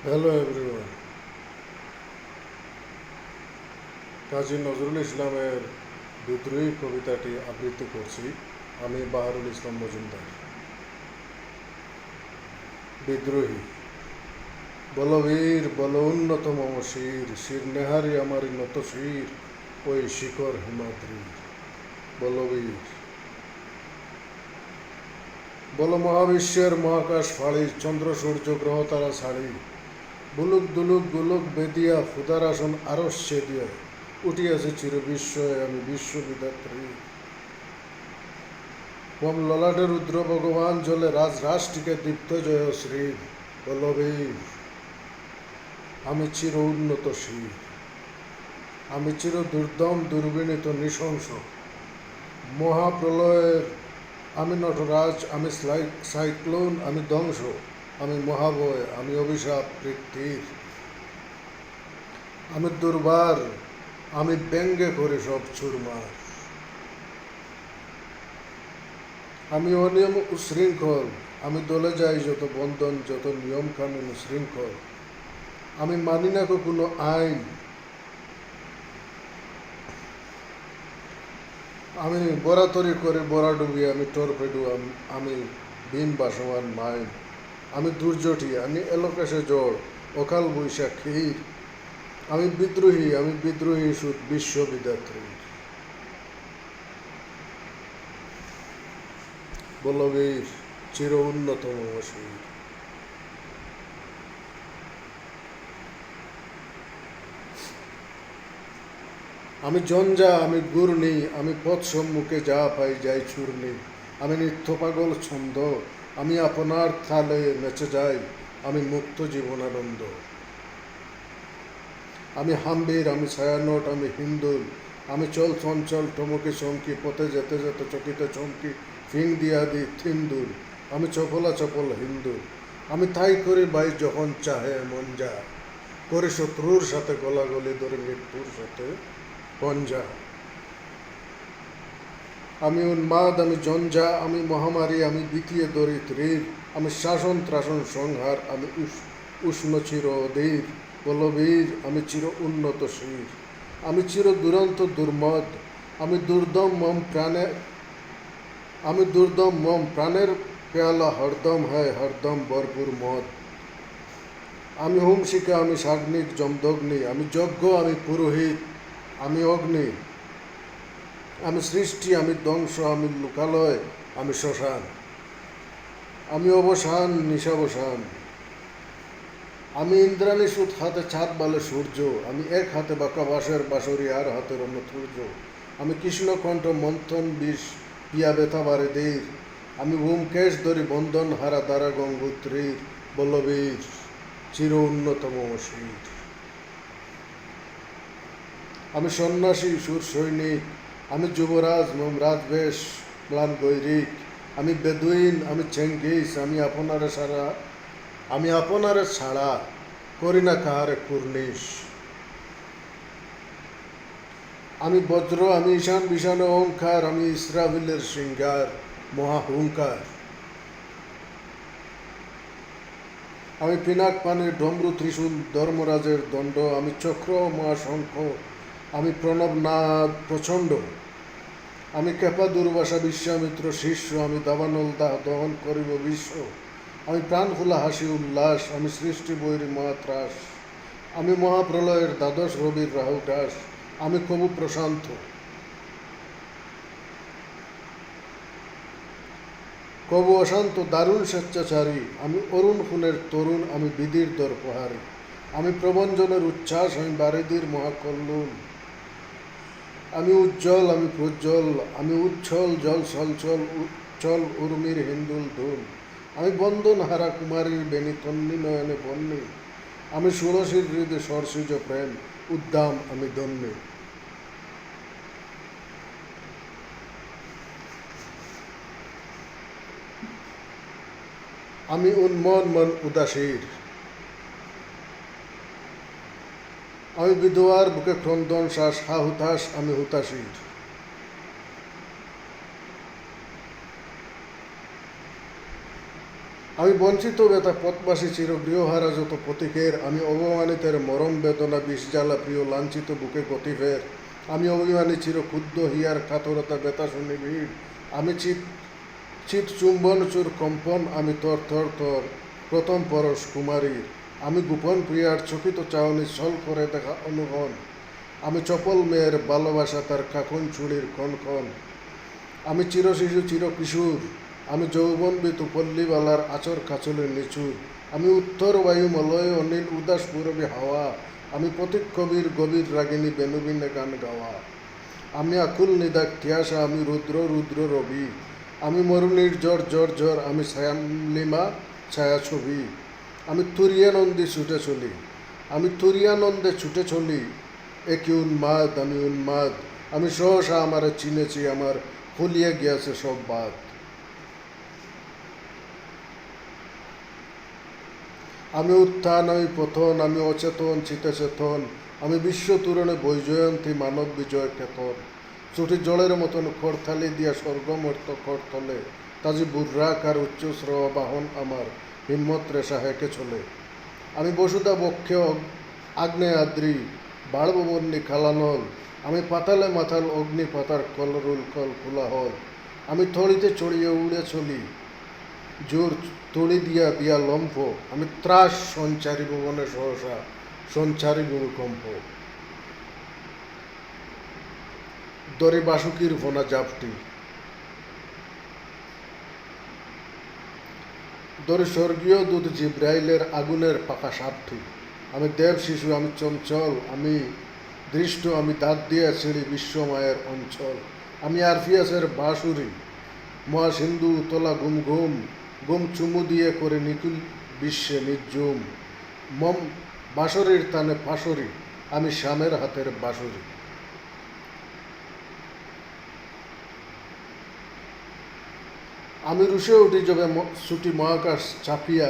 Hello everyone. Kazi Nazrul ইসলামের বিদ্রোহী কবিতাটি আবৃত্তি করছি আমি, বাহারুল ইসলাম মজুমদার। বিদ্রোহী। বলবীর বল উন্নত মম শির, শির নেহারি আমারি নত শির, ওই শিখর হিমাদ্রি। বলবীর। বল মহাবিশ্বের মহাকাশ ফাড়ি, চন্দ্র সূর্য গ্রহ তারা ছাড়ি, বুলুক দুলুক গুলুক বেদিয়া ফুদার আসন আরস দিয়া উঠিয়াছে চির বিস্ময়ে আমি বিশ্ববিধাত্রী। মম ললাটে রুদ্র ভগবান জলে রাজ রাষ্ট্রীকে দীপ্ত জয় শ্রী। বলবীর। আমি চির উন্নত শির, আমি চির দুর্দম দুর্বিনীত নৃশংস মহাপ্রলয়ের আমি নটরাজ, আমি সাইক্লোন, আমি ধ্বংস, আমি মহাবয়, আমি অভিশাপ পৃথিবীর। আমি দুর্বার, আমি ব্যঙ্গে করে সব চুরমার। আমি অনিয়ম উশৃঙ্খল, আমি দলে যাই যত বন্ধন, যত নিয়ম কানুন শৃঙ্খল। আমি মানি না কোনো আইন, আমি বরাতরি করে বরাডুবি, আমি টর্পেডো, আমি বিন বাসমান মাইন। আমি দুর্জটি, আমি এলোকেশে জড়, অকাল বৈশাখ ক্ষীর। আমি বিদ্রোহী সুদ বিশ্ববিধাত্রী। বলবীর। চির উন্নতম শির। আমি জঞ্জা, আমি গুর্নি, আমি পথ সম্মুখে যা পাই যাই চূর্ণি। আমি নিত্য পাগল ছন্দ, আমি আপনার তালে নেচে যাই, আমি মুক্ত জীবনানন্দ। আমি হাম্বির, আমি ছায়ানট, আমি হিন্দুল, আমি চল চঞ্চল টমকে চমকি, পথে যেতে যেতে চকিতে চমকি ফিং দিয়া দি থিন্দুল। আমি চপলা চপল হিন্দুল, আমি তাই করি ভাই যখন চাহে মন যা, করে শত্রুর সাথে গলাগলি ধরে মৃত্যুর সাথে পঞ্জা। আমি উন্মাদ, আমি জঞ্জা, আমি মহামারী, আমি দ্বিতীয় দরিদ্রীর, আমি শাসন ত্রাসন সংহার, আমি উষ্ণ চির অধীর। বলবীর। আমি চির উন্নত শির, আমি চির দুরন্ত দুর্মদ, আমি দুর্দম মম প্রাণের পেয়ালা হরদম হয় হরদম ভরপুর মদ। আমি হুমশিকা, আমি সাগ্নিক জমদগ্নি, আমি যজ্ঞ, আমি পুরোহিত, আমি অগ্নি। আমি সৃষ্টি, আমি ধ্বংস, আমি লোকালয়, আমি শ্মশান। আমি অবসান, নিশাবসান। আমি ইন্দ্রাণী সুত, হাতে ছাদ বালে সূর্য, আমি এক হাতে বাঁকা বাঁশের বাঁশরি, আর হাতের অন্য সূর্য। আমি কৃষ্ণকণ্ঠ মন্থন বিষ পিয়া ব্যথা বারে দের, আমি ব্যোমকেশ ধরি বন্ধন হারা দ্বারা গঙ্গোত্রীর। বলবীর। চির উন্নতম শির। আমি সন্ন্যাসী সুর সৈনিক, আমি যুবরাজ মম রাজবেশ ম্লান গৈরিক। আমি বেদুইন, আমি চেঙ্গিস, আমি আপনারে ছাড়া করি না কাহারে কুর্নিশ। আমি বজ্র, আমি ঈশান বিশান ওঙ্কার, আমি ইসরাফিলের সিঙ্গার মহাহুঙ্কার। আমি পিনাক পানির ডমরু ত্রিশূল ধর্মরাজের দণ্ড, আমি চক্র মহাশঙ্খ, আমি প্রণবনাদ প্রচণ্ড। আমি কেপা দুর্বাসা বিশ্বামিত্র শিষ্য, আমি দাবানল দাহ দহন করিব বিশ্ব। আমি প্রাণ খোলা হাসি উল্লাস, আমি সৃষ্টি বৈরী মহাত্রাস। আমি মহাপ্রলয়ের দ্বাদশ রবির রাহুটাস, আমি কবু প্রশান্ত। কবু অশান্ত দারুণ স্বেচ্ছাচারী, আমি অরুণ খুনের তরুণ, আমি বিধির দর প্রহারী। আমি প্রবঞ্জনের উচ্ছ্বাস, আমি বারিধির মহাকল্লুন। আমি উজ্জ্বল, আমি প্রজ্জ্বল, আমি উচ্ছল জল সলচল উচ্ছল উর্মির হিন্দুল ধুন। আমি বন্দন হারা কুমারীর বেণী তন্নি নয়নে বন্যী, আমি ষোড়শীর হৃদে সরসিজ প্রেম উদ্দাম, আমি দন্যী। আমি উন্মন মন উদাসীর, আমি বিধবার বুকে ক্রন্দন শ্বাস হা হুতাশ, আমি হুতাশীর। আমি বঞ্চিত বেতা পথবাসী চির গৃহহারা যত পথিকের, আমি অবমানিতের মরম বেদনা বিষ জ্বালা প্রিয় লাঞ্ছিত বুকে গতিফের, আমি অভিমানী চির ক্ষুদ্র হিয়ার কাতরতা বেতা শুনি ভিড়, আমি চিত চুম্বন চুর কম্পন, আমি তর থর থর প্রথম পরশ কুমারীর, আমি গোপন প্রিয়ার চকিত চাহনি ছল করে দেখা অনুগণ, আমি চপল মেয়ের ভালোবাসা তার কাকন চুড়ির ক্ষণ, আমি চিরশিশু চির কিশোর, আমি যৌবনবিতু পল্লীবালার আচর কাচলের নিচুর, আমি উত্তর বায়ু মলয় অনিল উদাস পূরবী হাওয়া, আমি পথিক কবির গভীর রাগিনী বেনুবিনে গান গাওয়া, আমি আকুল নিদাক তিয়াসা, আমি রুদ্র রুদ্র রবি, আমি মরুণীর জ্বর জ্বর জ্বর, আমি ছায়ালিমা ছায়াছবি, আমি তুরিয়ানন্দে ছুটে চলি, আমি তুরিয়ানন্দে ছুটে চলি, একই উন্মাদ আমি উন্মাদ, আমি সহসা আমার চিনেছি, আমার ভুলিয়ে গিয়েছে সব বাদ। আমি উত্থান আমি পতন, আমি অচেতন চিতে চেতন, আমি বিশ্ব তুরণে বৈজয়ন্তী মানব বিজয় কেতন, চুটি জলের মতন খড়থালি দিয়া স্বর্গমর্ত খড়তলে, তাজি বুর্রাকার উচ্চশ্রব বাহন আমার হিম্মত রেশা হেঁকে চলে, আমি বসুধা বক্ষে আগ্নেয়াদ্রি বাড়ববর্ণী খালানল, আমি পাতালে মাথাল অগ্নি পাতার কলরুল কল কোলাহল, আমি থলিতে চড়িয়ে উড়ে চলি জোর তড়ি দিয়া দিয়া লম্ফ, আমি ত্রাস সঞ্চারী ভুবনে সহসা সঞ্চারী ভূমিকম্প, দরে বাসুকির ভোনা জাপটি, দরে স্বর্গীয় দূত জিব্রাইলের আগুনের পাকা সাপটি, আমি দেব শিশু আমি চঞ্চল, আমি দৃষ্ট আমি দাঁত দিয়া ছিঁড়ি বিশ্বমায়ের অঞ্চল, আমি আরফিয়াসের বাঁশুরি মহাসিন্ধু উতলা ঘুম ঘুম, গুম চুমু দিয়ে করে নিকুল বিশ্বে নির্জুম, মম বাঁশরির তানে ফাঁসরি, আমি শ্যামের হাতের বাঁশুরি। আমি রুশে উঠি যবে ছুটি মহাকাশ চাপিয়া,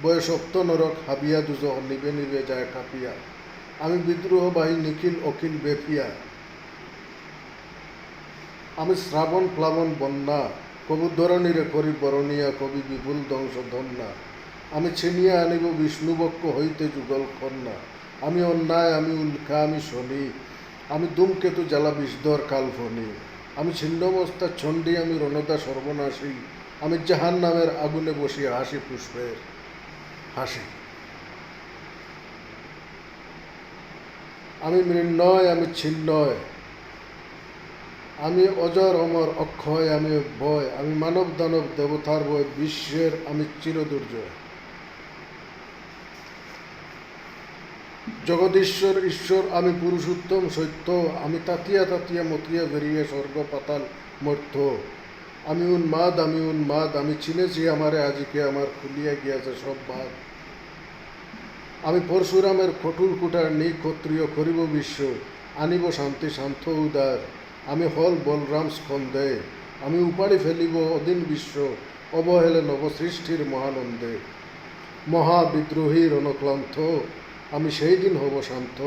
বয়ে সপ্ত নরক হাবিয়া দুজ নিবে নিবে যায় কাঁপিয়া, আমি বিদ্রোহবাহী নিখিল অখিল বেফিয়া, আমি শ্রাবণ প্লাবন বন্যা, কবুধরণীরে করি বরণিয়া কবি বিপুল ধ্বংস ধন্যা, আমি ছিনিয়া আনিব বিষ্ণুবক্ষ হইতে যুগল কন্যা, আমি অন্যায় আমি উল্কা আমি শনি, আমি ধূমকেতু জ্বালা বিষধর কালফনি, আমি ছিন্নমস্তা চণ্ডী আমি রণদা সর্বনাশী, আমি জাহান নামের আগুনে বসিয়া হাসি পুষ্পের হাসি, আমি মৃন্ময় আমি ছিন্নয়, আমি অজর অমর অক্ষয় আমি ভয়, আমি মানব দানব দেবতার ভয় বিশ্বের আমি চিরদুর্জয়, জগদীশ্বর ঈশ্বর আমি পুরুষোত্তম সত্য, আমি তাতিয়া তাতিয়া মতিয়া বেরিয়ে স্বর্গ পাতাল মর্থ, আমি উন্মাদ আমি চিনেছি আমারে আজিকে আমার খুলিয়া গিয়াছে সব বাদ, আমি পরশুরামের কঠোর কুটার নেই ক্ষত্রিয় করিব বিশ্ব, আনিব শান্তি শান্ত উদার, আমি হল বলরাম স্কন্ধে, আমি উপাড়ি ফেলিব অদিন বিশ্ব অবহেলে নবসৃষ্টির মহানন্দে, মহাবিদ্রোহী রণক্লান্ত, আমি সেই দিন হব শান্ত,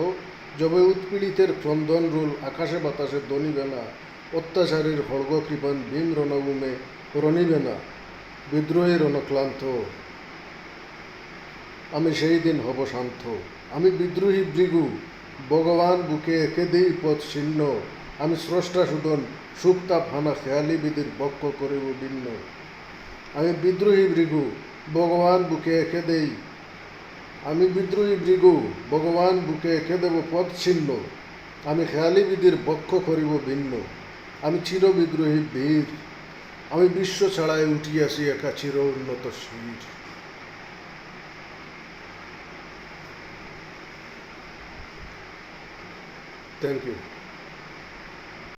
যবে উৎপীড়িতের ক্রন্দন রুল আকাশে বাতাসে দনিবে না, অত্যাচারীর খড়গ কৃপান ভীম রণভূমে রণিবে না, বিদ্রোহী রণক্লান্ত, আমি সেই দিন হব শান্ত, আমি বিদ্রোহী ভৃগু ভগবান বুকে একে দেই পথ ছিন্ন, আমি স্রষ্টা সুদন সুপ্তাপ হানা খেয়ালি বিধির বক্ষ করিব ভিন্ন, আমি বিদ্রোহী ভৃগু ভগবান বুকে একে দেই, আমি বিদ্রোহী ভৃগু ভগবান বুকে একে দেব পথ ছিন্ন, আমি খেয়ালি বিধির বক্ষ করিব ভিন্ন, আমি চির বিদ্রোহী বীর, আমি বিশ্ব ছাড়াই উঠিয়াছি একা চির উন্নত শির। Thank you.